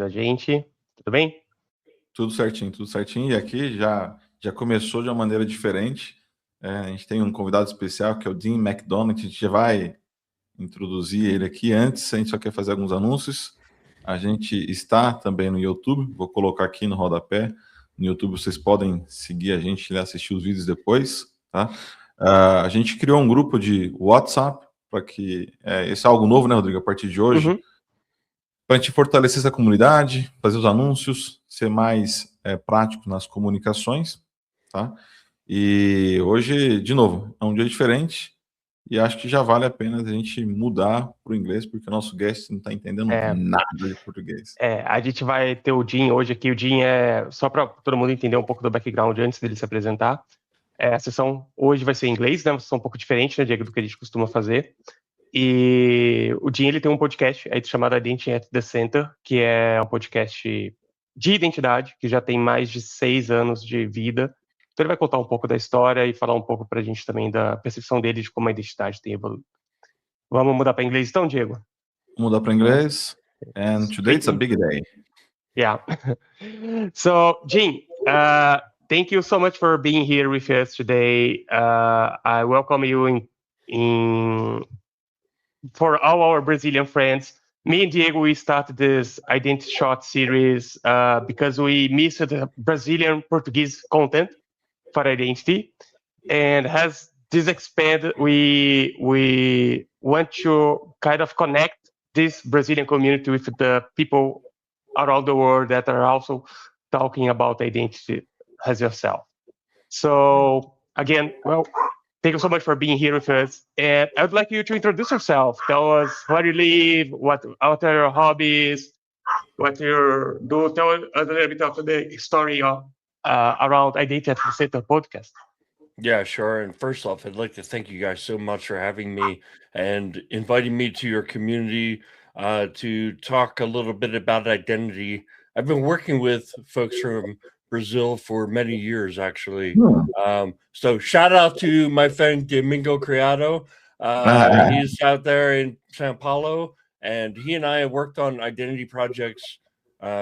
ouvindo a gente. Tudo bem? Tudo certinho. E aqui já começou de uma maneira diferente. A gente tem um convidado especial, que é o Jim McDonald. A gente já vai introduzir ele aqui. Antes, a gente só quer fazer alguns anúncios. A gente está também no YouTube. Vou colocar aqui no rodapé. No YouTube vocês podem seguir a gente e assistir os vídeos depois, tá? A gente criou um grupo de WhatsApp para que... esse é algo novo, né, Rodrigo? A partir de hoje... Para a gente fortalecer essa comunidade, fazer os anúncios, ser mais prático nas comunicações, tá? E hoje, de novo, é um dia diferente e acho que já vale a pena a gente mudar para o inglês, porque o nosso guest não está entendendo nada de português. A gente vai ter o Jim hoje aqui. O Jim só para todo mundo entender um pouco do background antes dele se apresentar. A sessão hoje vai ser em inglês, né? Uma sessão um pouco diferente, né, Diego, do que a gente costuma fazer. E o Jim, ele tem um podcast aí chamado Identity at the Center, que é um podcast de identidade, que já tem mais de 6 anos de vida. Então ele vai contar um pouco da história e falar um pouco pra gente também da percepção dele de como a identidade tem evoluído. Vamos mudar para inglês então, Diego? Mudar para inglês. And today it's a big day. Yeah. So, Jim, thank you so much for being here with us today. I welcome you for all our Brazilian friends. Me and Diego, we started this Identity Short series because we missed the Brazilian Portuguese content for identity. And as this expanded, we want to kind of connect this Brazilian community with the people around the world that are also talking about identity as yourself. So again, thank you so much for being here with us. And I would like you to introduce yourself. Tell us where you live, what are your hobbies, what you do. Tell us a little bit of the story around Identity at the Center podcast. Yeah, sure. And first off, I'd like to thank you guys so much for having me and inviting me to your community to talk a little bit about identity. I've been working with folks from Brazil for many years, actually. So shout out to my friend Domingo Criado. He's out there in Sao Paulo, and he and I have worked on identity projects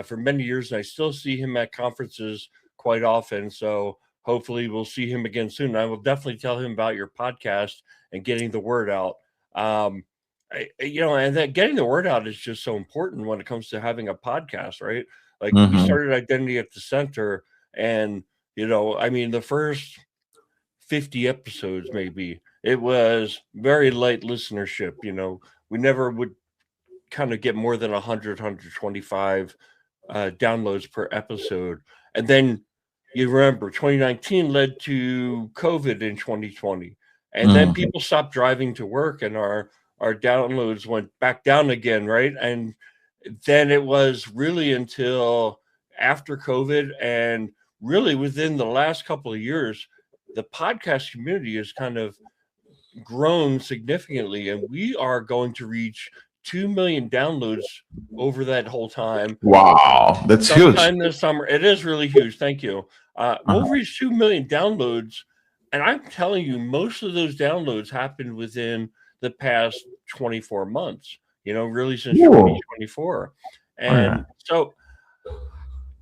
for many years, and I still see him at conferences quite often. So hopefully we'll see him again soon. I will definitely tell him about your podcast and getting the word out. And that getting the word out is just so important when it comes to having a podcast, right? Like we started Identity at the Center, and the first 50 episodes, maybe it was very light listenership. We never would kind of get more than 100, 125 downloads per episode. And then you remember 2019 led to COVID in 2020. And then people stopped driving to work and our downloads went back down again, right? And then it was really until after COVID and really within the last couple of years, the podcast community has kind of grown significantly, and we are going to reach 2 million downloads over that whole time. Wow, that's huge. Sometime this summer. It is really huge. Thank you. We'll reach 2 million downloads, and I'm telling you, most of those downloads happened within the past 24 months, really since 2024. And so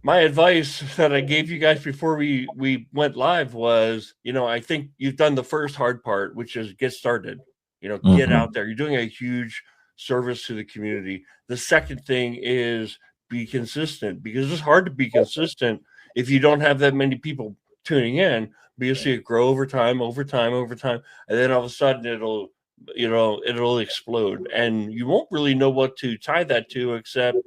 my advice that I gave you guys before we went live was, I think you've done the first hard part, which is get started, get out there. You're doing a huge service to the community. The second thing is be consistent, because it's hard to be consistent if you don't have that many people tuning in, but you'll see it grow over time, and then all of a sudden it'll explode, and you won't really know what to tie that to, except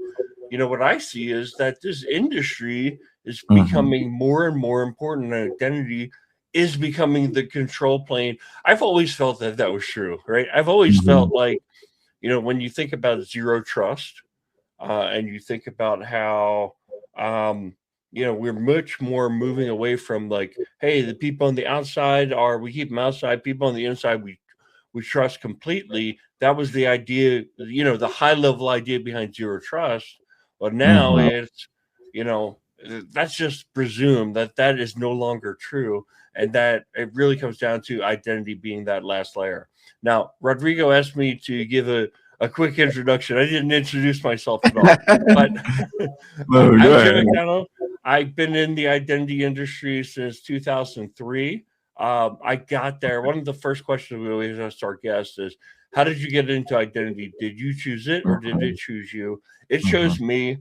what I see is that this industry is becoming more and more important, and identity is becoming the control plane. I've always felt that was true, right? I've always felt like, when you think about zero trust, and you think about how, we're much more moving away from like, hey, the people on the outside we keep them outside, people on the inside, we trust completely. That was the idea, the high level idea behind zero trust. But now it's, that's just presumed that is no longer true, and that it really comes down to identity being that last layer. Now, Rodrigo asked me to give a a quick introduction. I didn't introduce myself at all, but No, I'm go Jim ahead. McDonald. I've been in the identity industry since 2003. I got there. One of the first questions we always ask our guests is, how did you get into identity? Did you choose it or did it choose you? It chose me.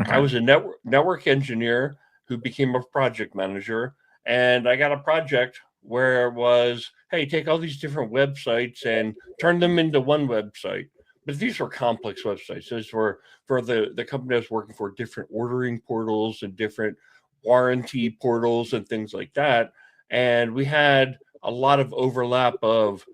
I was a network engineer who became a project manager, and I got a project where it was, hey, take all these different websites and turn them into one website. But these were complex websites. These were for the company I was working for, different ordering portals and different warranty portals and things like that. And we had a lot of overlap of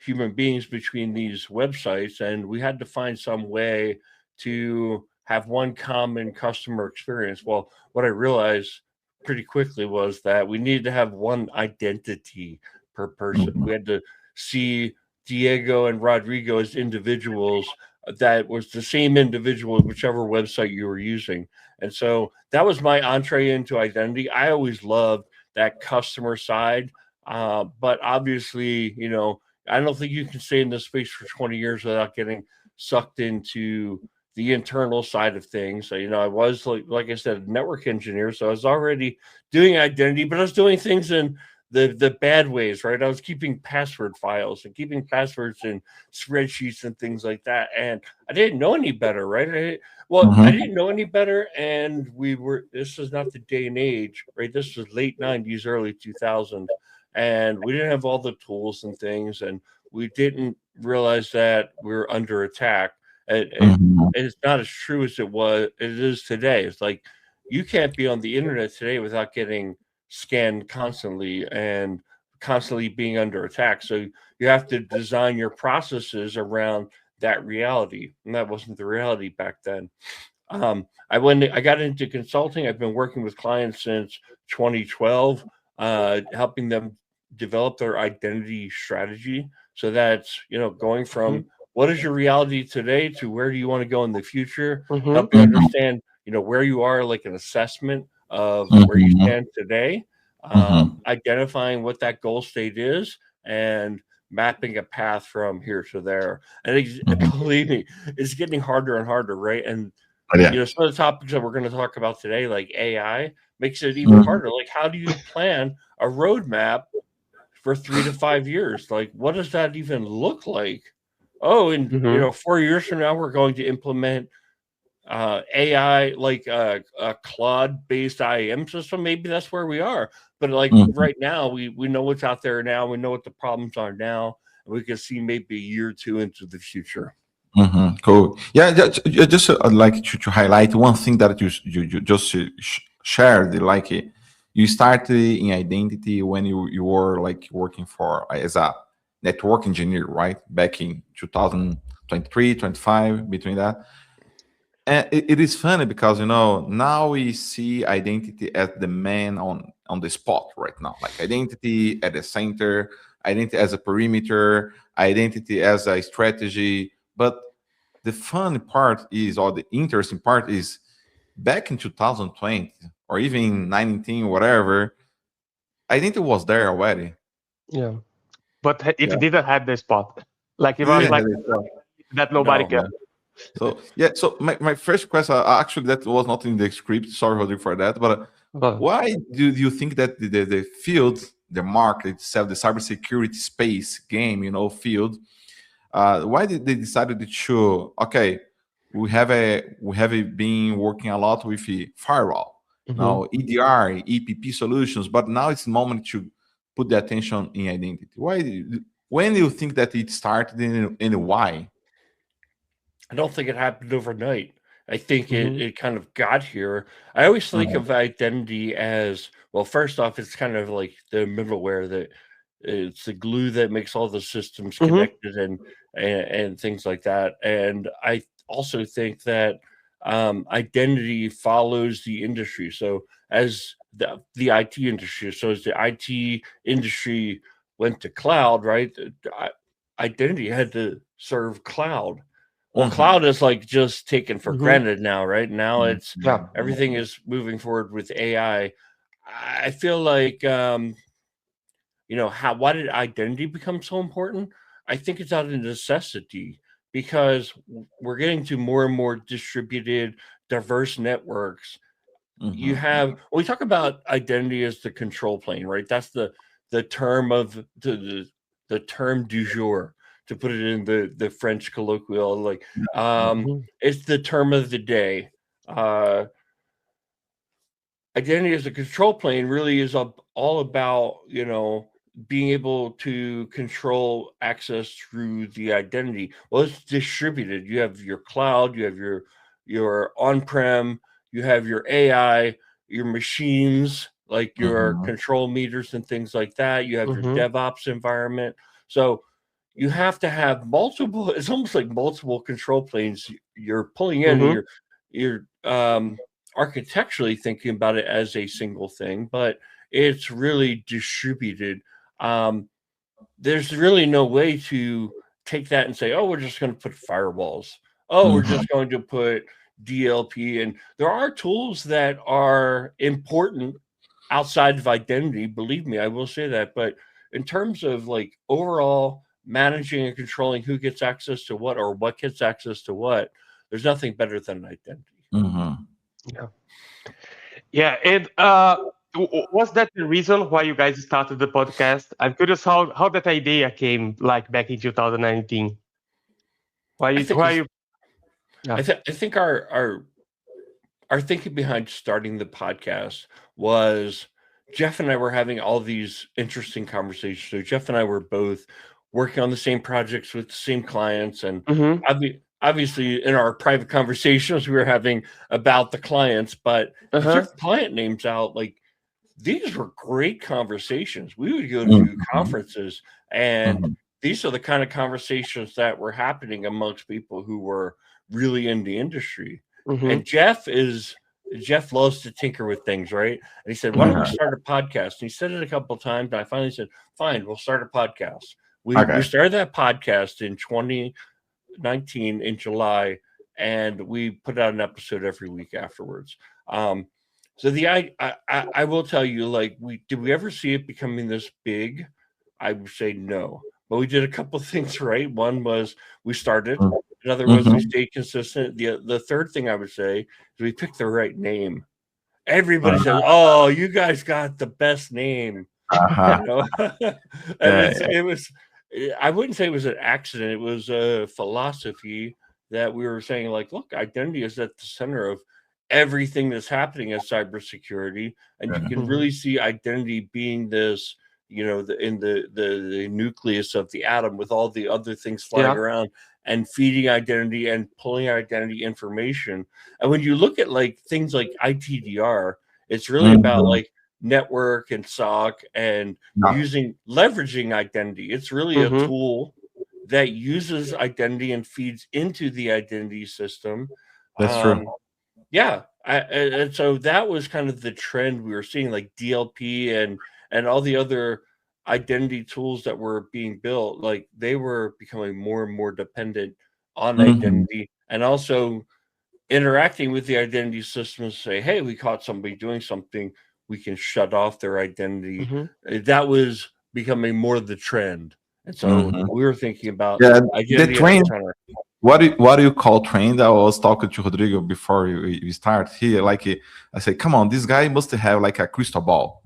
human beings between these websites, and we had to find some way to have one common customer experience. Well, what I realized pretty quickly was that we needed to have one identity per person. We had to see Diego and Rodrigo as individuals that was the same individual, whichever website you were using. And so that was my entree into identity. I always loved that customer side. But obviously, I don't think you can stay in this space for 20 years without getting sucked into the internal side of things. So, I was like I said, a network engineer. So I was already doing identity, but I was doing things in the bad ways, right? I was keeping password files and keeping passwords in spreadsheets and things like that. And I didn't know any better, right? I didn't know any better. And this was not the day and age, right? This was late 90s, early 2000s. And we didn't have all the tools and things. And we didn't realize that we were under attack. And it's not as true as it is today. It's like you can't be on the internet today without getting scanned constantly and constantly being under attack. So you have to design your processes around that reality. And that wasn't the reality back then. I got into consulting. I've been working with clients since 2012, helping them develop their identity strategy. So that's, going from what is your reality today to where do you want to go in the future? Help you understand, where you are, like an assessment of where you stand today, identifying what that goal state is, and mapping a path from here to there. And believe me, it's getting harder and harder, right? And some of the topics that we're going to talk about today, like AI, makes it even harder. Like, how do you plan a roadmap for 3 to 5 years? Like, what does that even look like? Oh, and 4 years from now, we're going to implement AI, like a Claude-based IAM system. Maybe that's where we are. But right now, we know what's out there now. We know what the problems are now. And we can see maybe a year or two into the future. Cool. Yeah, just I'd like to highlight one thing that you just shared. Like you started in identity when you were like working for as a network engineer, right? Back in 2023, 25, between that. And it is funny because now we see identity as the man on the spot right now. Like identity at the center, identity as a perimeter, identity as a strategy. But the fun part is, or the interesting part is, back in 2020 or even 19, whatever, identity was there already. Yeah, but it didn't have the spot. Like it was like that nobody cared. So so my first question, actually, that was not in the script. Sorry, Rodrigo, for that. But why do you think that the field, the market itself, the cybersecurity space game, field, why did they decided to show? Okay, we have been working a lot with firewall, now EDR, EPP solutions, but now it's the moment to put the attention in identity. When do you think that it started, and why? I don't think it happened overnight. I think it kind of got here. I always think of identity as, well, first off, it's kind of like the middleware that it's the glue that makes all the systems connected and things like that. And I also think that identity follows the industry. So as the IT industry, so as the IT industry went to cloud, right? Identity had to serve cloud. Well, cloud is like just taken for granted now, right? Now it's everything is moving forward with AI. I feel like why did identity become so important? I think it's out of necessity because we're getting to more and more distributed, diverse networks. You have, when we talk about identity as the control plane, right? That's the term of the term du jour, to put it in the French colloquial, like it's the term of the day. Identity as a control plane really is all about, being able to control access through the identity. Well, it's distributed. You have your cloud, you have your on-prem, you have your AI, your machines, like your control meters and things like that. You have your DevOps environment. So you have to have multiple, it's almost like multiple control planes you're pulling in, and you're architecturally thinking about it as a single thing, but it's really distributed. There's really no way to take that and say, oh, we're just going to put firewalls. Oh, we're just going to put DLP. And there are tools that are important outside of identity. Believe me, I will say that. But in terms of like overall managing and controlling who gets access to what, or what gets access to what, there's nothing better than identity. Yeah. And was that the reason why you guys started the podcast? I'm curious how that idea came, like back in 2019. I think our thinking behind starting the podcast was Jeff and I were having all these interesting conversations. So Jeff and I were both working on the same projects with the same clients, and obviously in our private conversations we were having about the clients, but to get client names out, like these were great conversations. We would go to conferences, and these are the kind of conversations that were happening amongst people who were really in the industry. And Jeff loves to tinker with things, right? And he said, why don't we start a podcast? And he said it a couple of times, and I finally said, fine, we'll start a podcast. We started that podcast in 2019 in July, and we put out an episode every week afterwards. So I will tell you, like, did we ever see it becoming this big? I would say no, but we did a couple of things right. One was we started. Another was we stayed consistent. The third thing I would say is we picked the right name. Everybody said, "Oh, you guys got the best name." It was. I wouldn't say it was an accident. It was a philosophy that we were saying, like, look, identity is at the center of everything that's happening in cybersecurity, and you can really see identity being this, the nucleus of the atom, with all the other things flying around and feeding identity and pulling identity information. And when you look at like things like ITDR, it's really about like network and SOC and leveraging identity. It's really a tool that uses identity and feeds into the identity system. That's true. And so that was kind of the trend we were seeing, like DLP and all the other identity tools that were being built. Like they were becoming more and more dependent on identity, and also interacting with the identity system to say, hey, we caught somebody doing something, we can shut off their identity. That was becoming more the trend. And so we were thinking about the trend. What do you call trend? I was talking to Rodrigo before we start here. Like I said, come on, this guy must have like a crystal ball,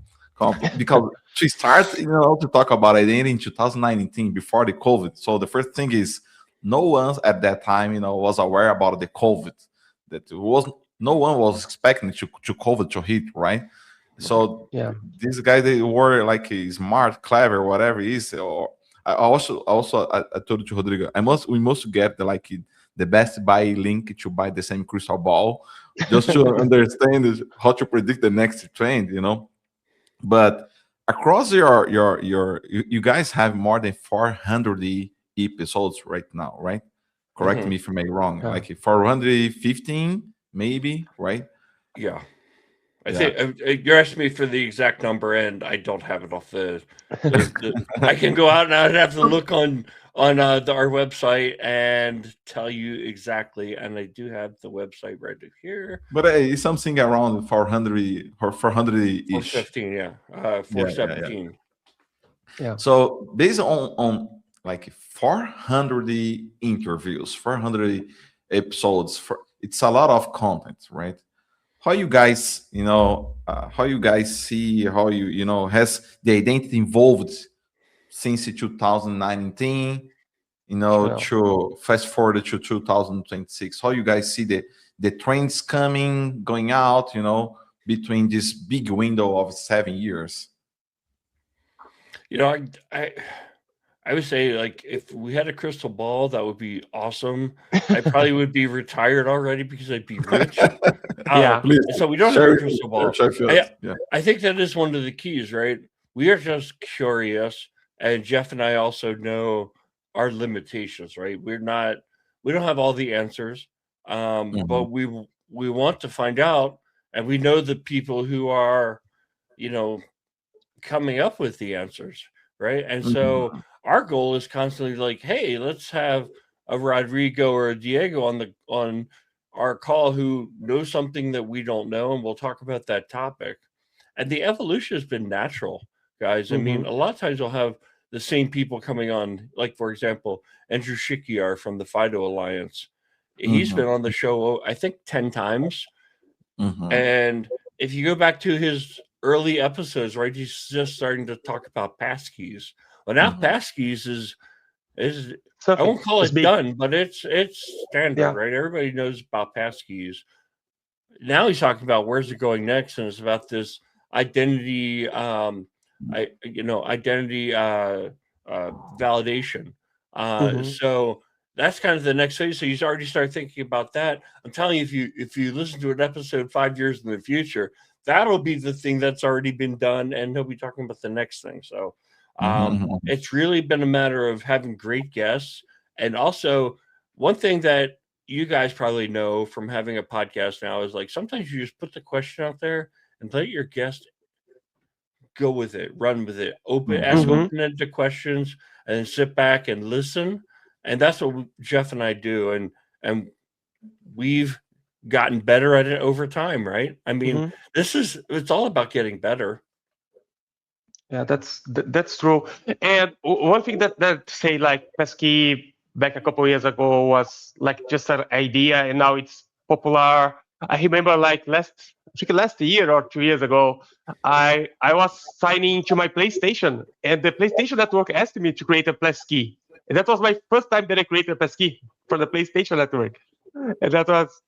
because to start, to talk about identity in 2019 before the COVID. So the first thing is, no one at that time, was aware about the COVID. No one was expecting to COVID to hit, right? So these guys, they were like smart, clever, whatever it is. Or I told to Rodrigo, we must get the best buy link to buy the same crystal ball, just to understand how to predict the next trend, But across you guys have more than 400 episodes right now, right? Correct me if I'm wrong. Like 415, maybe, right? Yeah. I think you're asking me for the exact number, and I don't have it off the I can go out and I'd have to look on our website and tell you exactly. And I do have the website right here. But it's something around 400 or 400-ish. 415, 417. Yeah. So based on like 400 interviews, 400 episodes. It's a lot of content, right? How you guys, how you guys see how has the identity evolved since 2019, to fast forward to 2026? How you guys see the trends coming, going out, between this big window of 7 years? I would say, like, if we had a crystal ball, that would be awesome. I probably would be retired already because I'd be rich. Please. So we don't have a crystal ball. I think that is one of the keys, right? We are just curious, and Jeff and I also know our limitations, right? We don't have all the answers, but we want to find out, and we know the people who are, coming up with the answers, right? And so our goal is constantly like, hey, let's have a Rodrigo or a Diego on our call who knows something that we don't know, and we'll talk about that topic. And the evolution has been natural, guys. I mean, a lot of times we'll have the same people coming on, like, for example, Andrew Shikiar from the Fido Alliance. He's been on the show, I think, 10 times. And if you go back to his early episodes, right, he's just starting to talk about passkeys. Well, now passkeys is I won't call it done, but it's standard, right? Everybody knows about passkeys. Now he's talking about where's it going next, and it's about this identity, validation. So that's kind of the next phase. So you already start thinking about that. I'm telling you, if you listen to an episode 5 years in the future, that'll be the thing that's already been done, and he'll be talking about the next thing. So it's really been a matter of having great guests. And also, one thing that you guys probably know from having a podcast now is, like, sometimes you just put the question out there and let your guest go with it, run with it, ask open-ended questions, and then sit back and listen. And that's what Jeff and I do. And we've gotten better at it over time, right? I mean, it's all about getting better. Yeah, that's true. And one thing that say, like, pesky back a couple years ago was like just an idea, and now it's popular. I remember, like, last year or 2 years ago, I was signing to my PlayStation, and the PlayStation Network asked me to create a pesky. And that was my first time that I created a pesky for the PlayStation Network, and that was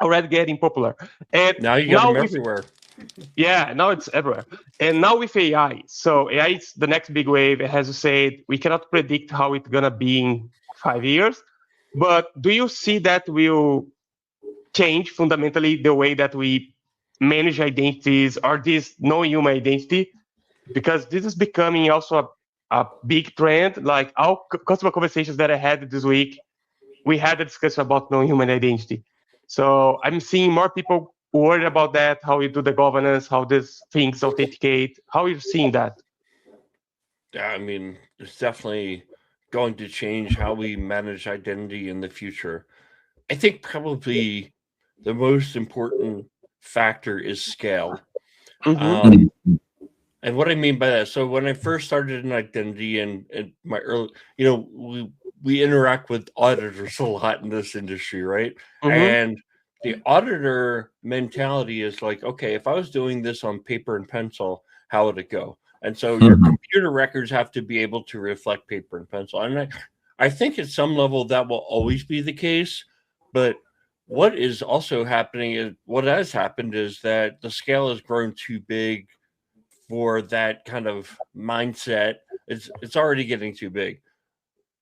already getting popular. And now you got them everywhere. Yeah, now it's everywhere. And now with AI. So AI is the next big wave. As you said, we cannot predict how it's going to be in 5 years. But do you see that will change fundamentally the way that we manage identities, or this non-human identity? Because this is becoming also a big trend. Like, our customer conversations that I had this week, we had a discussion about non-human identity. So I'm seeing more people worried about that, how you do the governance, how these things authenticate. How are you seeing that? Yeah, I mean, it's definitely going to change how we manage identity in the future. I think probably the most important factor is scale. And what I mean by that, so when I first started in identity and my early, we interact with auditors a lot in this industry, right? And the auditor mentality is like, okay, if I was doing this on paper and pencil, how would it go? And so your computer records have to be able to reflect paper and pencil. And I think at some level that will always be the case. But what is also happening is, what has happened is that the scale has grown too big for that kind of mindset. It's already getting too big.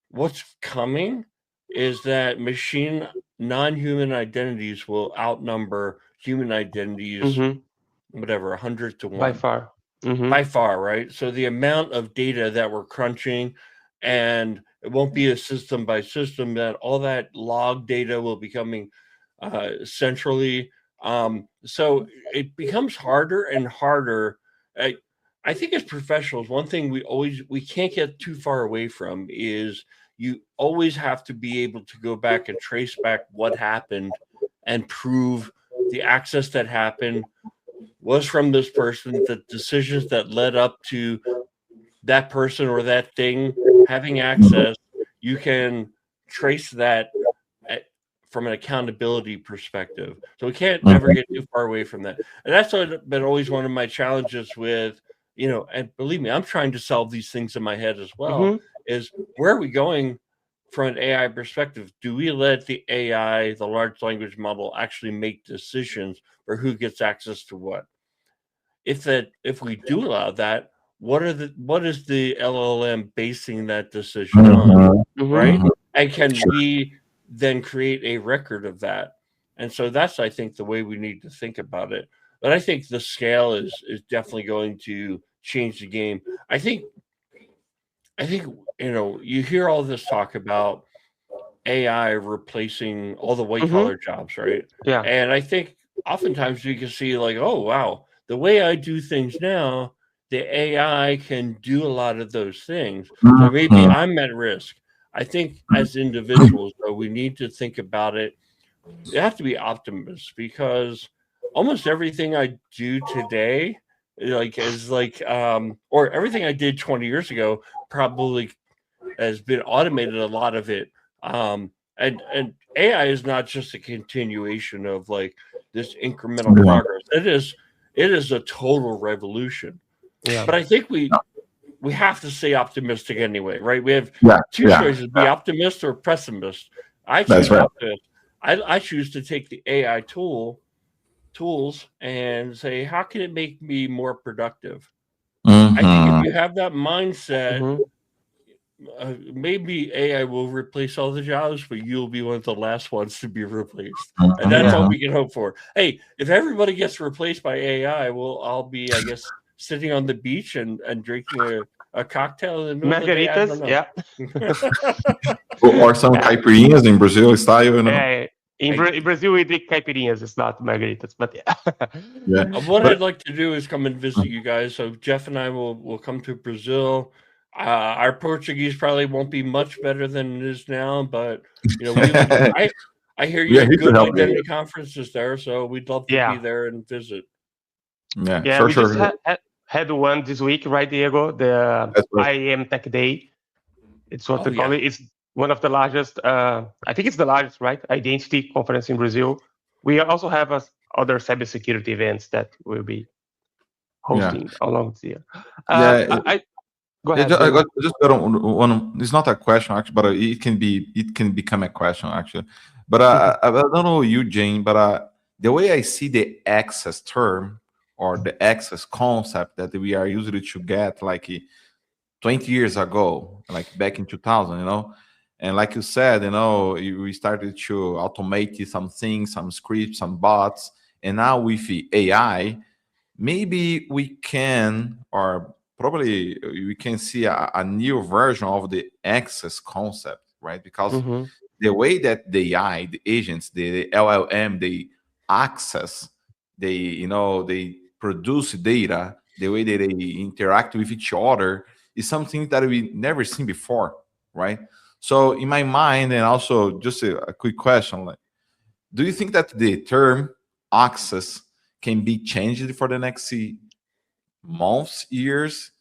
What's coming is that non-human identities will outnumber human identities, whatever, 100 to 1. By far. By far, right? So the amount of data that we're crunching, and it won't be a system by system, that all that log data will be coming centrally. So it becomes harder and harder. I think as professionals, one thing we can't get too far away from is you always have to be able to go back and trace back what happened and prove the access that happened was from this person, the decisions that led up to that person or that thing having access, you can trace that from an accountability perspective. So we can't never get too far away from that. And that's been always one of my challenges with, and believe me, I'm trying to solve these things in my head as well, is where are we going from an AI perspective? Do we let the AI, the large language model, actually make decisions for who gets access to what? If we do allow that, what is the LLM basing that decision on, right? And can we then create a record of that? And so that's, I think, the way we need to think about it. But I think the scale is definitely going to change the game. I think you hear all this talk about AI replacing all the white collar jobs, right? Yeah. And I think oftentimes you can see like, oh wow, the way I do things now, the AI can do a lot of those things. So maybe I'm at risk. I think as individuals, though, we need to think about it. You have to be optimists, because almost everything I do today, or everything I did 20 years ago, probably has been automated, a lot of it. And AI is not just a continuation of like this incremental progress. It is a total revolution. Yeah. But I think we have to stay optimistic anyway, right? We have two choices: be optimist or pessimist. I choose optimist. I choose to take the AI tools and say, how can it make me more productive? I think if you have that mindset, maybe AI will replace all the jobs, but you'll be one of the last ones to be replaced. And that's all we can hope for. Hey, if everybody gets replaced by AI, well, I'll be, I guess, sitting on the beach and drinking a cocktail in the middle of the day. I don't know. Or some caipirinhas in Brazil style, In Brazil, we drink caipirinhas. It's not margaritas, but What I'd like to do is come and visit you guys. So Jeff and I will come to Brazil. Our Portuguese probably won't be much better than it is now, but I hear you have good identity conferences there, so we'd love to be there and visit. Yeah, we just had one this week, right, Diego? The IAM Tech Day. It's what they call it. It's one of the largest, I think it's the largest, right, identity conference in Brazil. We also have other cybersecurity events that we'll be hosting along the year. Go ahead. I just got one. It's not a question actually, but it can become a question actually. But I don't know you, Jane, but the way I see the access term or the access concept that we are usually to get like 20 years ago, like back in 2000, and like you said, we started to automate some things, some scripts, some bots, and now with AI, maybe we can, or probably we can see a new version of the access concept, right? Because the way that the AI, the agents, the LLM, they access, they produce data, the way that they interact with each other is something that we never seen before, right? So in my mind, and also just a quick question, like, do you think that the term access can be changed for the next months, years,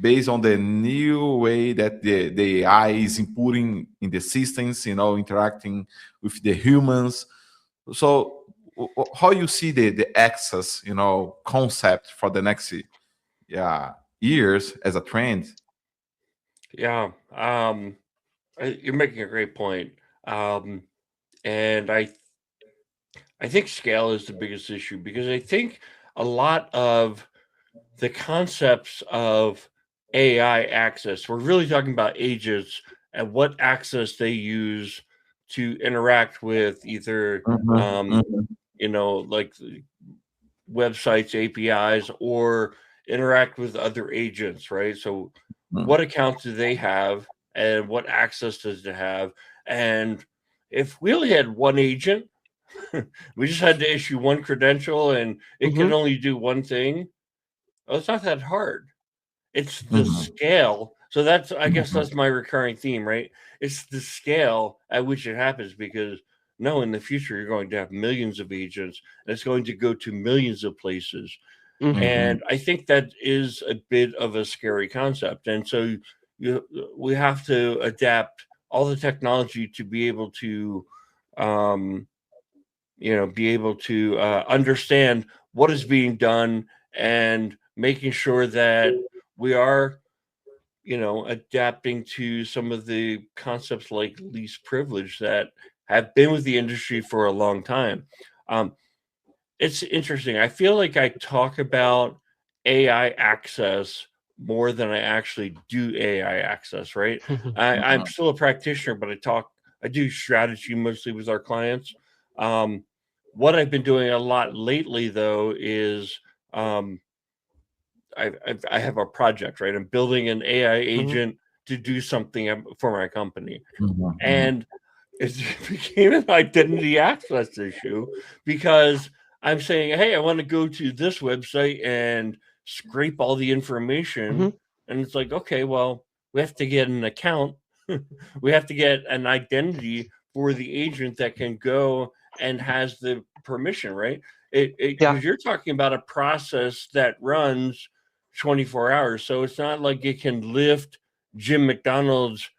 based on the new way that the AI is inputting in the systems, interacting with the humans? So how you see the access, concept for the next years as a trend? Yeah, you're making a great point. And I think scale is the biggest issue, because I think a lot of the concepts of AI access, we're really talking about agents and what access they use to interact with either, like websites, APIs, or interact with other agents, right? So what accounts do they have and what access does it have? And if we only had one agent, we just had to issue one credential and it could only do one thing, well, it's not that hard. It's the scale. So that's, I guess that's my recurring theme, right? It's the scale at which it happens, because in the future, you're going to have millions of agents and it's going to go to millions of places. And I think that is a bit of a scary concept. And so we have to adapt all the technology to be able to, understand what is being done and making sure that we are, adapting to some of the concepts like least privilege that have been with the industry for a long time. It's interesting. I feel like I talk about AI access more than I actually do AI access, right? I'm still a practitioner, but I do strategy mostly with our clients. What I've been doing a lot lately, though, is I have a project, right? I'm building an AI agent to do something for my company. And it became an identity access issue because I'm saying, hey, I want to go to this website and scrape all the information. And it's like, okay, well, we have to get an account. We have to get an identity for the agent that can go and has the permission, right? Because you're talking about a process that runs 24 hours. So it's not like it can lift Jim McDonald's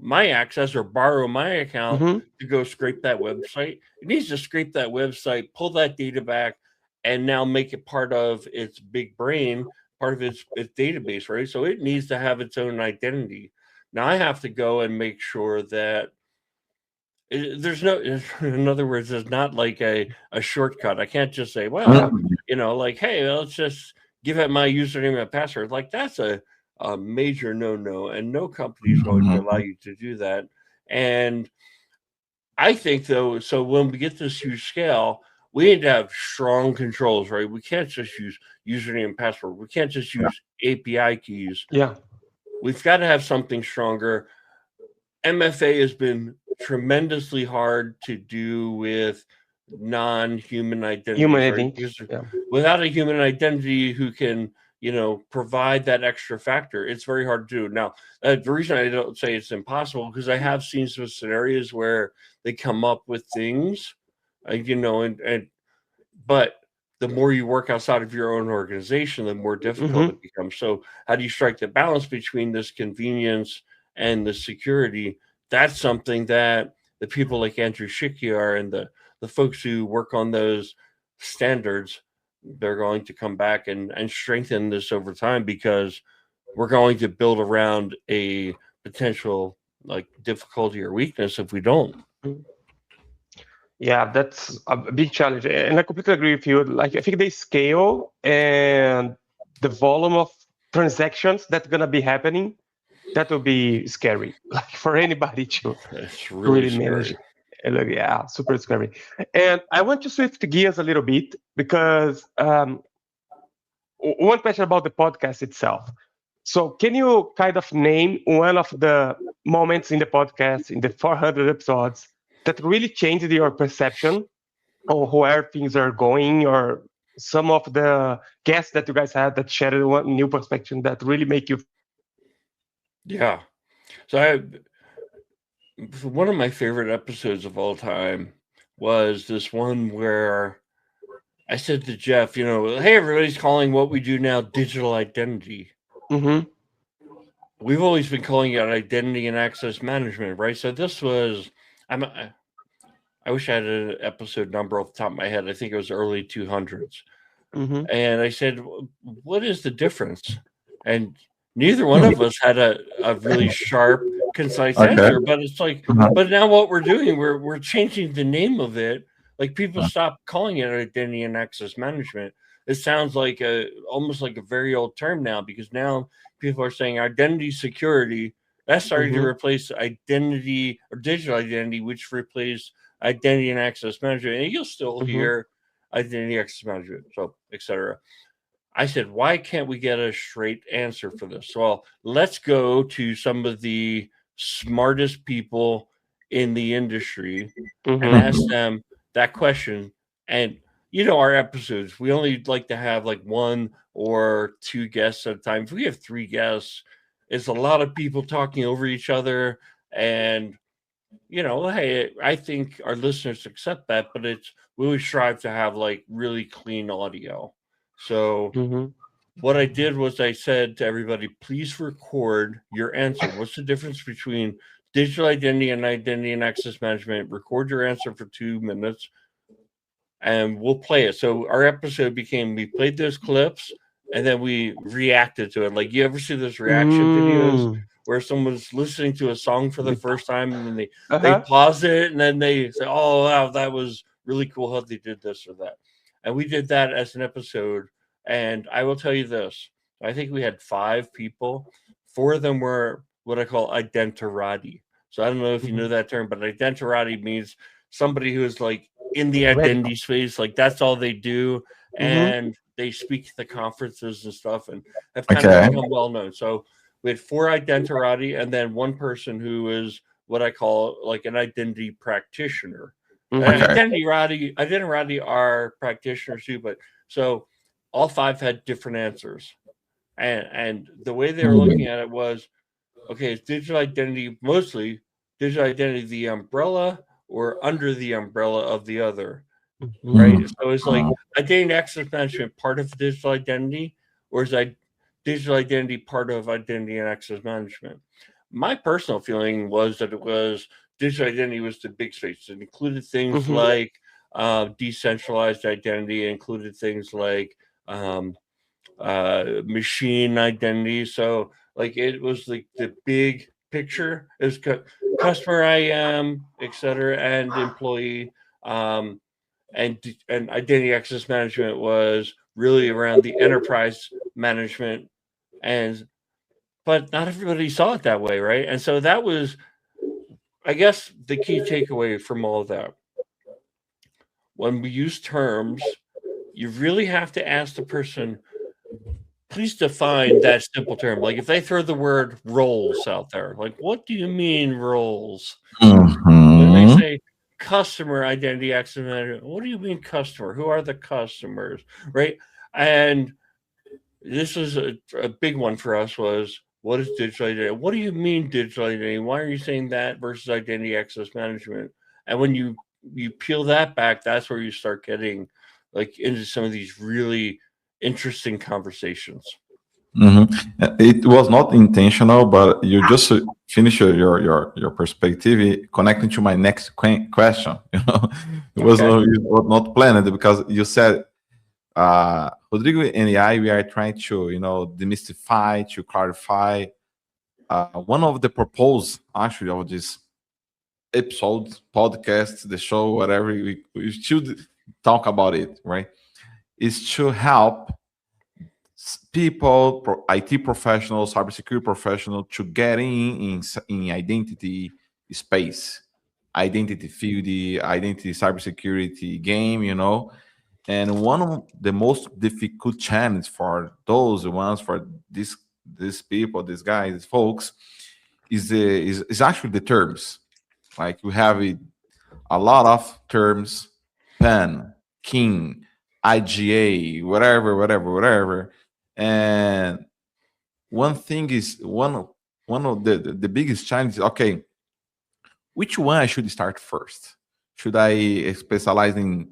my access or borrow my account to go scrape that website. It needs to scrape that website, pull that data back, and now make it part of its big brain, part of its database, right? So it needs to have its own identity. Now I have to go and make sure that there's no, in other words, there's not like a shortcut. I can't just say, well, like, hey, let's just give it my username and password. Like that's a major no, and no company is going to allow you to do that. And I think, though, so when we get this huge scale, we need to have strong controls, right? We can't just use username and password. We can't just use API keys. Yeah. We've got to have something stronger. MFA has been tremendously hard to do with non-human identities. Human right? identity. Without a human identity who can provide that extra factor, it's very hard to do. Now, the reason I don't say it's impossible, because I have seen some scenarios where they come up with things, but the more you work outside of your own organization, the more difficult it becomes. So how do you strike the balance between this convenience and the security? That's something that the people like Andrew Shikiar and the folks who work on those standards, they're going to come back and strengthen this over time, because we're going to build around a potential like difficulty or weakness if we don't. Yeah, that's a big challenge. And I completely agree with you. Like, I think the scale and the volume of transactions that's going to be happening, that will be scary, like for anybody to really manage. Yeah, super scary. And I want to switch the gears a little bit, because one question about the podcast itself. So can you kind of name one of the moments in the podcast, in the 400 episodes, that really changed your perception on where things are going, or some of the guests that you guys had that shared one new perspective that really make you? Yeah. So one of my favorite episodes of all time was this one where I said to Jeff, hey, everybody's calling what we do now digital identity. We've always been calling it identity and access management, right? So this was, I wish I had an episode number off the top of my head. I think it was early 200s. And I said, what is the difference? And neither one of us had a really sharp, concise answer. But it's like, but now what we're doing, we're changing the name of it. Like, people stop calling it identity and access management. It sounds like almost like a very old term now, because now people are saying identity security. That's starting to replace identity or digital identity, which replaced identity and access management. And you'll still hear identity access management, so etc. I said, why can't we get a straight answer for this? Well, let's go to some of the smartest people in the industry and ask them that question. And our episodes, we only like to have like one or two guests at a time. If we have three guests, it's a lot of people talking over each other, and hey, I think our listeners accept that, but we always strive to have like really clean audio. So Mm-hmm. what I did was I said to everybody, please record your answer. What's the difference between digital identity and access management? Record your answer for 2 minutes and we'll play it. So our episode became, we played those clips and then we reacted to it. Like, you ever see those reaction videos where someone's listening to a song for the first time and then they Uh-huh. pause it and then they say, oh, wow, that was really cool how they did this or that. And we did that as an episode. And I will tell you this, I think we had 5 people. 4 of them were what I call identirati. So I don't know if you know that term, but identirati means somebody who is like in the identity space, like that's all they do, and they speak at the conferences and stuff and have kind of become well known. So we had 4 identirati and then 1 person who is what I call like an identity practitioner. Identirati are practitioners too, but so all 5 had different answers. And the way they were looking at it was, okay, is digital identity mostly digital identity the umbrella or under the umbrella of the other, right? So it's like identity access management part of digital identity, or is digital identity part of identity and access management? My personal feeling was that it was digital identity was the big space. It included things like decentralized identity, it included things like machine identity. So like it was like the big picture is customer IAM, etc., and employee. And identity access management was really around the enterprise management, but not everybody saw it that way, right? And so that was, I guess, the key takeaway from all of that. When we use terms, you really have to ask the person, please define that simple term. Like if they throw the word roles out there, like, what do you mean roles? When they say customer identity access management, what do you mean customer? Who are the customers, right? And this is a big one for us was, what is digital identity? What do you mean digital identity? Why are you saying that versus identity access management? And when you peel that back, that's where you start getting like into some of these really interesting conversations. It was not intentional, but you just finished your perspective connecting to my next question. It was not planned because you said, Rodrigo and I, we are trying to demystify, to clarify. One of the purpose actually of this episode, podcast, the show, whatever we should talk about it, right? Is to help people, IT professionals, cybersecurity professionals, to get in identity space, identity field, identity cybersecurity game, And one of the most difficult challenges for those ones, for these people, these guys, these folks, is actually the terms. Like we have a lot of terms, PAN, king, IGA, whatever. And one thing is one of the biggest challenges. Okay, which one I should start first? Should I specialize in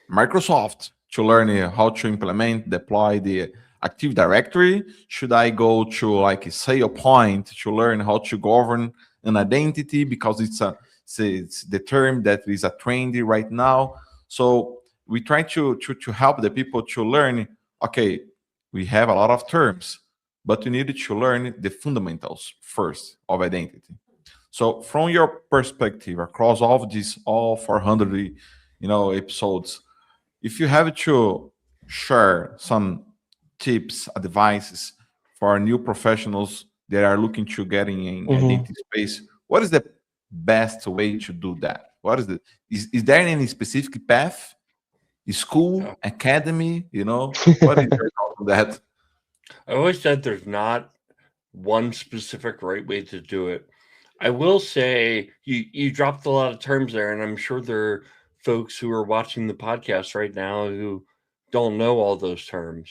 Microsoft to learn how to implement, deploy the Active Directory? Should I go to like SailPoint to learn how to govern an identity because it's the term that is a trendy right now? So we try to help the people to learn. Okay, we have a lot of terms, but you need to learn the fundamentals first of identity. So from your perspective, across all 400 episodes, if you have to share some tips, advices for new professionals that are looking to get in identity space, what is the best way to do that? What is there any specific path? School, academy, what is your thought on that? I always said there's not one specific right way to do it. I will say you dropped a lot of terms there, and I'm sure there are folks who are watching the podcast right now who don't know all those terms.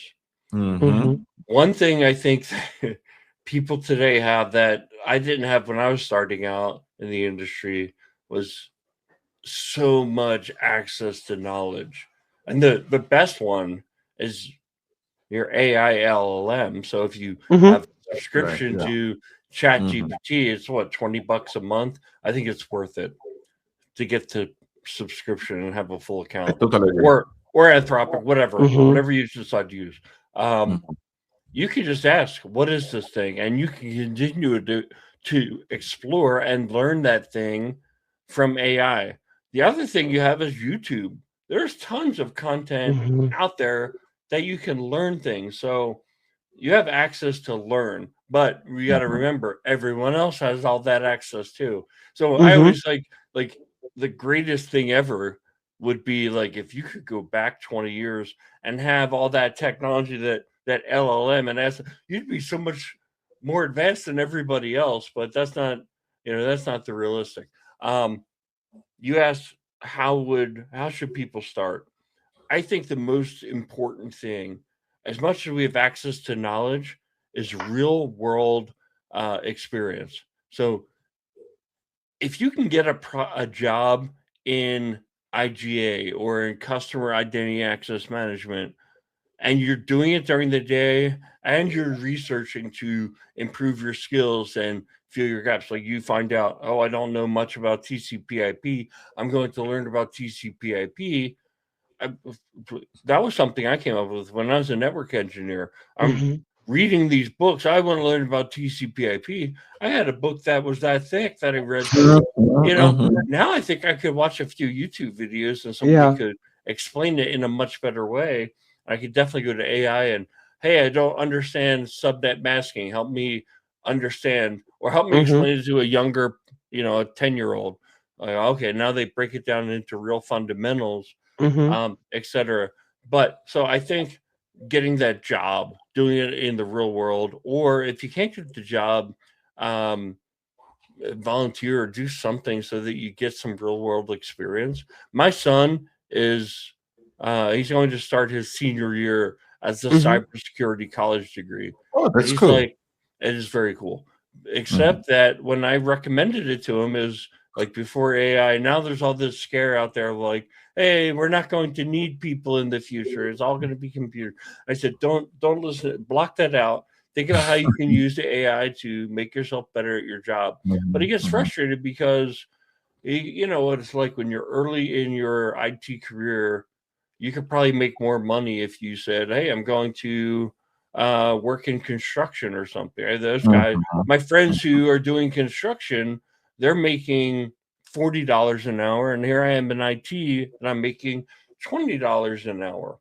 One thing I think people today have that I didn't have when I was starting out in the industry was so much access to knowledge. And the best one is your AI LLM. So if you have a subscription to Chat GPT, it's what, $20 a month? I think it's worth it to get to subscription and have a full account. Totally agree. Or Anthropic, whatever you decide to use. You can just ask, what is this thing? And you can continue to explore and learn that thing from AI. The other thing you have is YouTube. There's tons of content out there that you can learn things. So you have access to learn, but you got to remember everyone else has all that access too. So I always like the greatest thing ever would be like if you could go back 20 years and have all that technology that LLM and S, you'd be so much more advanced than everybody else, but that's not, that's not the realistic. You asked how should people start? I think the most important thing, as much as we have access to knowledge, is real world experience. So if you can get a job in IGA or in customer identity access management, and you're doing it during the day and you're researching to improve your skills and fill your gaps, like you find out, I don't know much about TCP/IP, I'm going to learn about TCP/IP. That was something I came up with when I was a network engineer. I'm reading these books. I want to learn about TCP/IP. I had a book that was that thick that I read. Now I think I could watch a few YouTube videos and somebody could explain it in a much better way. I could definitely go to AI and, hey, I don't understand subnet masking. Help me understand, or help me explain it to a younger, a 10-year-old. Like, okay, now they break it down into real fundamentals, etc. But so I think getting that job, doing it in the real world, or if you can't get the job, volunteer or do something so that you get some real world experience. My son is he's going to start his senior year as a cybersecurity college degree. Oh, that's he's cool. Like, it is very cool. Except that when I recommended it to him, is like before AI. Now there's all this scare out there, like, hey, we're not going to need people in the future. It's all going to be computer. I said, don't listen. Block that out. Think about how you can use the AI to make yourself better at your job. But he gets frustrated because, you know what it's like when you're early in your IT career. You could probably make more money if you said, hey, I'm going to work in construction or something. Those guys, my friends who are doing construction, they're making $40 an hour. And here I am in IT and I'm making $20 an hour.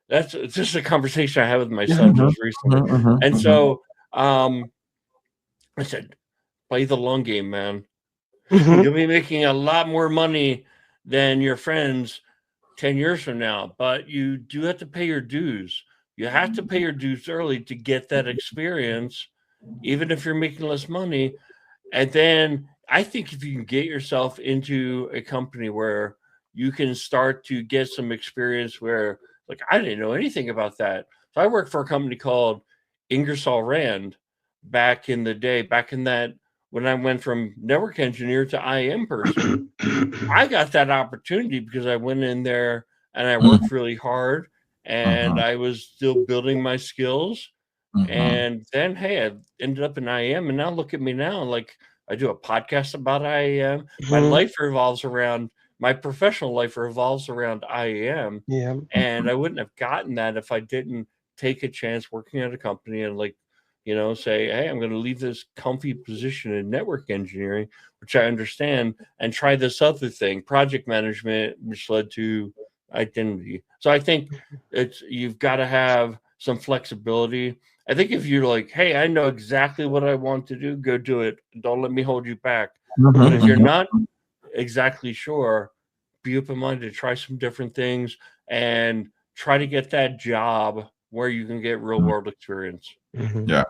That's just a conversation I had with my son just recently. And so I said, play the long game, man. You'll be making a lot more money than your friends 10 years from now, but you do have to pay your dues. You have to pay your dues early to get that experience, even if you're making less money. And then I think if you can get yourself into a company where you can start to get some experience where, like, I didn't know anything about that. So I worked for a company called Ingersoll Rand back in the day, when I went from network engineer to IM person. I got that opportunity because I went in there and I worked really hard and I was still building my skills. And then, hey, I ended up in IM, and now look at me now. Like, I do a podcast about IAM. My professional life revolves around IAM. Yeah. And I wouldn't have gotten that if I didn't take a chance working at a company and, like, say, hey, I'm going to leave this comfy position in network engineering, which I understand, and try this other thing, project management, which led to identity. So I think you've got to have some flexibility. I think if you're like, hey, I know exactly what I want to do, go do it. Don't let me hold you back. But if you're not exactly sure, be open-minded to try some different things and try to get that job where you can get real world experience. Yeah.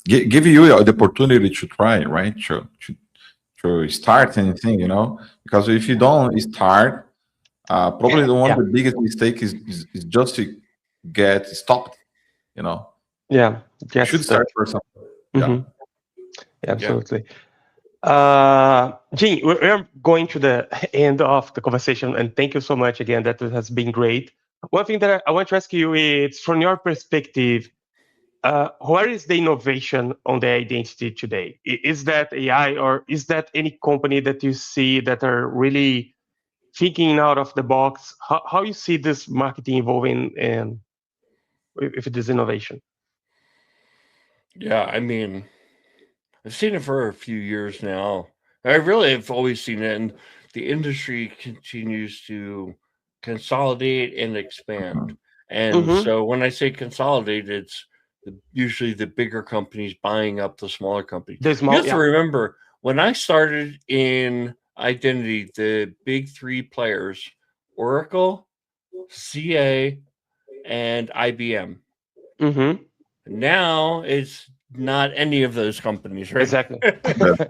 Give you the opportunity to try, right? To start anything, because if you don't start, probably one of the biggest mistakes is just to get stopped, Yeah. You should start for something. Mhm. Yeah. Absolutely. Jim, we're going to the end of the conversation, and thank you so much again. That has been great. One thing that I want to ask you is, from your perspective, where is the innovation on the identity today? Is that AI, or is that any company that you see that are really thinking out of the box? How you see this marketing evolving and with this innovation? Yeah, I mean, I've seen it for a few years now. I really have always seen it, and the industry continues to consolidate and expand. And Mm-hmm. so when I say consolidate, it's usually the bigger companies buying up the smaller companies. The You small, have to yeah. remember, when I started in identity, the big three players, Oracle, CA, and IBM. Mm-hmm. Now it's not any of those companies, right? Exactly. I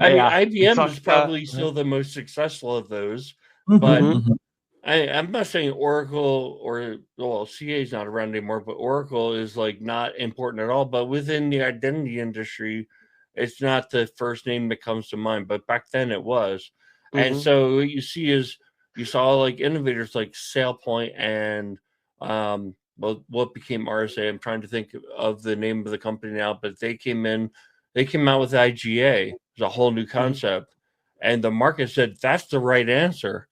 mean, Yeah. It's IBM is like, probably still the most successful of those, Mhm, but Mhm. mhm. I'm not saying Oracle or, well, CA is not around anymore, but Oracle is like not important at all. But within the identity industry, it's not the first name that comes to mind, but back then it was. And Mhm. so what you see is you saw like innovators like SailPoint and well, what became RSA. I'm trying to think of the name of the company now, but they came out with IGA. It's a whole new concept. And the market said that's the right answer.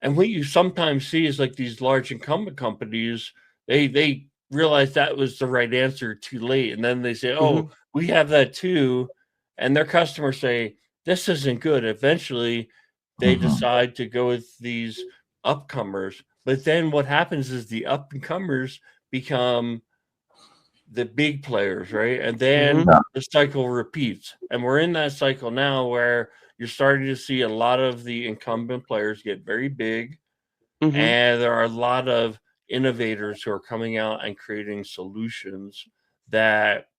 And what you sometimes see is like these large incumbent companies, they realize that was the right answer too late. And then they say, oh, Mhm. we have that too. And their customers say, this isn't good. Eventually, they Mhm. decide to go with these upcomers. But then what happens is the up and comers become the big players, right? And then Yeah. the cycle repeats. And we're in that cycle now where you're starting to see a lot of the incumbent players get very big. Mhm. And there are a lot of innovators who are coming out and creating solutions that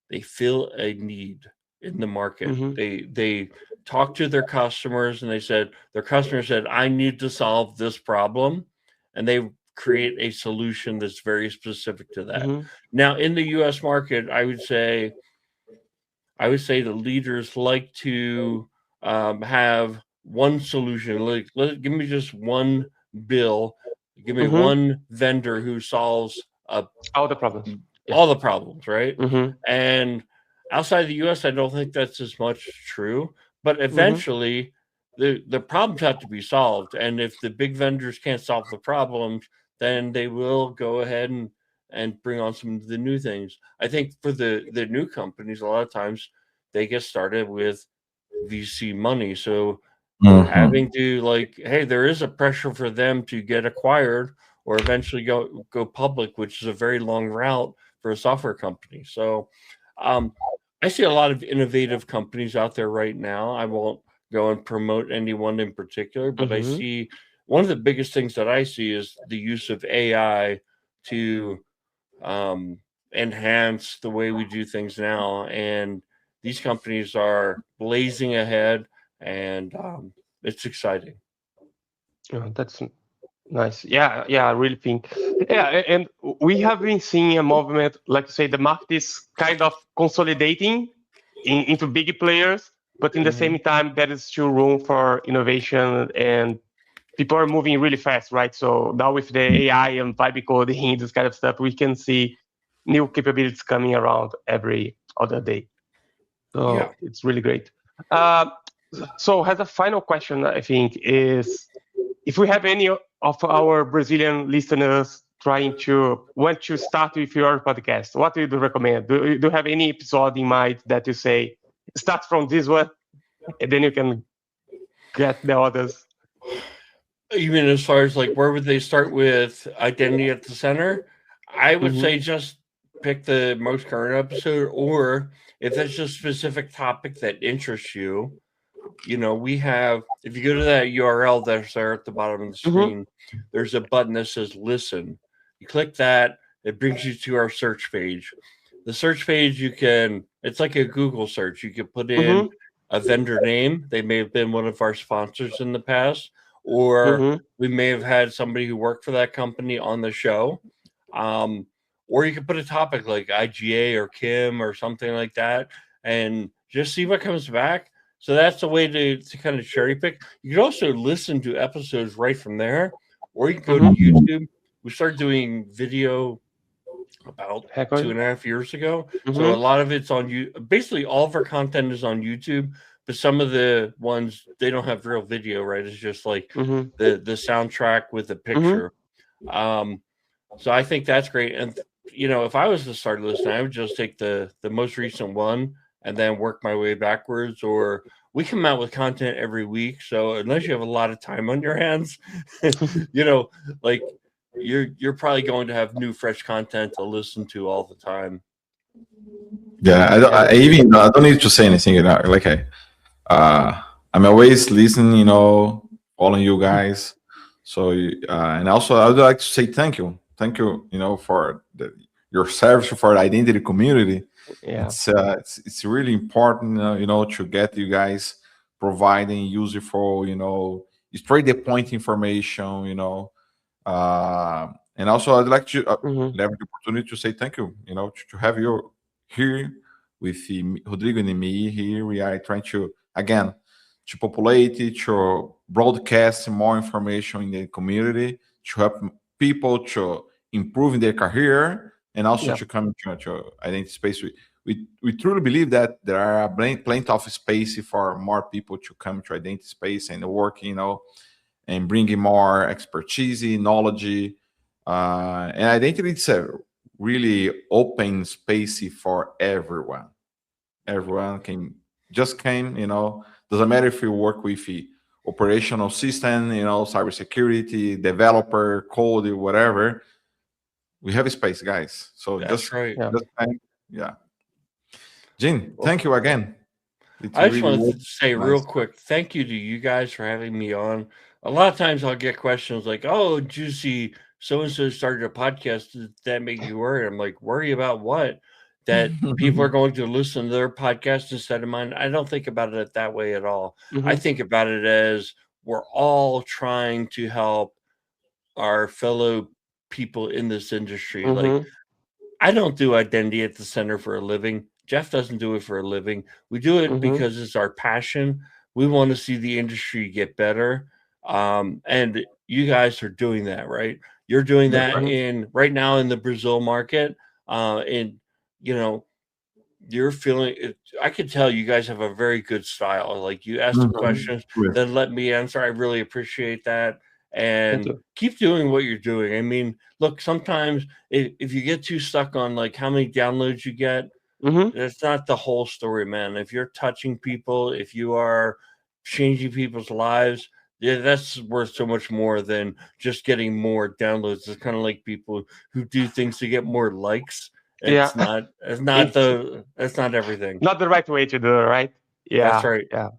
they feel a need in the market. Mhm. They talk to their customers and their customers said, I need to solve this problem. And they create a solution that's very specific to that. Mhm. Now in the US market, I would say the leaders like to have one solution. Like, give me just one bill, give me Mhm. one vendor who solves All the problems. Yeah. all the problems, right? Mhm. And outside the US, I don't think that's as much true. But Mhm. eventually, the problems have to be solved. And if the big vendors can't solve the problems, then they will go ahead and bring on some of the new things. I think for the new companies, a lot of times they get started with VC money. So Mhm. having to like, hey, there is a pressure for them to get acquired or eventually go public, which is a very long route for a software company. So I see a lot of innovative companies out there right now. I won't go and promote anyone in particular, but I Mhm. see one of the biggest things that I see is the use of AI to um, enhance the way we do things now. And these companies are blazing ahead, and it's exciting. Oh, that's nice. Yeah, yeah, I really think. Yeah, and we have been seeing a movement, like you say, the market is kind of consolidating into big players, but in the same time, there is still room for innovation and people are moving really fast, right? So now with the AI and vibe coding, this kind of stuff, we can see new capabilities coming around every other day. Yeah. So it's really great. Uh, so as a final question, I think is if we have any of our Brazilian listeners trying to want to start with your podcast, what do you recommend? Do you have any episode in mind that you say start from this one, and then you can get the others? You mean as far as like where would they start with identity at the center? I would Mm-hmm. say just pick the most current episode, or if there's a specific topic that interests you, we have, if you go to that URL that's there at the bottom of the Mm-hmm. screen, there's a button that says listen. You click that, it brings you to our search page. The search page, it's like a Google search. You can put in Mm-hmm. a vendor name. They may have been one of our sponsors in the past, or Mm-hmm. we may have had somebody who worked for that company on the show. or you can put a topic like IGA or Kim or something like that, and just see what comes back. So that's the way to kind of cherry pick. You can also listen to episodes right from there, or you can go to YouTube. We started doing video about 2.5 years ago. So a lot of it's on you. Basically, all of our content is on YouTube, but some of the ones, they don't have real video, right? It's just like the soundtrack with the picture. So I think that's great. And if I was to start listening, I would just take the most recent one and then work my way backwards. Or we come out with content every week, so unless you have a lot of time on your hands, like you're probably going to have new fresh content to listen to all the time. Yeah, I don't need to say anything. Like I'm always listening, following you guys. So and also I would like to say thank you, for your service for the identity community. Yeah, it's really important, to get you guys providing useful, straight the point information, and also I'd like to have the opportunity to say thank you, to have you here with Rodrigo and me here. We are trying to, again, to populate it, to broadcast more information in the community, to help people to improve in their career, and also to come to identity space. We truly believe that there are plenty of space for more people to come to identity space and work, and bringing more expertise, knowledge, and identity. It's a really open space for everyone. Everyone came, doesn't matter if you work with the operational system, cybersecurity, developer, code, whatever. We have a space, guys. So that's right. Yeah. Jim, thank you again. I just want to say real quick, thank you to you guys for having me on. A lot of times I'll get questions like, "Oh, Juicy, so-and-so started a podcast. Did that make you worry?" I'm like, worry about what? That people are going to listen to their podcast instead of mine. I don't think about it that way at all. I think about it as we're all trying to help our fellow people in this industry. Like, I don't do identity at the center for a living. Jeff doesn't do it for a living. We do it because it's our passion. We want to see the industry get better. And you guys are doing that, right? You're doing that right now in the Brazil market. And you're feeling it. I could tell you guys have a very good style. Like, you ask the questions, then let me answer. I really appreciate that. And keep doing what you're doing. I mean, look, sometimes if you get too stuck on like how many downloads you get, that's not the whole story, man. If you're touching people, if you are changing people's lives, that's worth so much more than just getting more downloads. It's kind of like people who do things to get more likes. That's not everything. Not the right way to do it, right? Yeah, that's right. Yeah.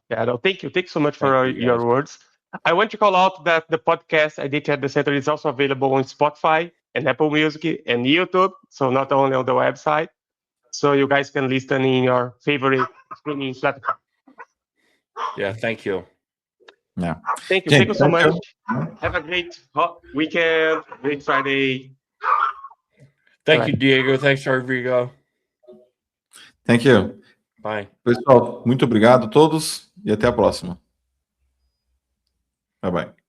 No, thank you so much for your words. I want to call out that the podcast Identity at the Center is also available on Spotify and Apple Music and YouTube. So not only on the website. So you guys can listen in your favorite streaming platform. Yeah, thank you. Yeah. Thank you. Thank you so much. Have a great weekend, great Friday. Thank you, Diego. Thanks, Rodrigo. Thank you. Bye. Pessoal, muito obrigado a todos e até a próxima. Bye bye.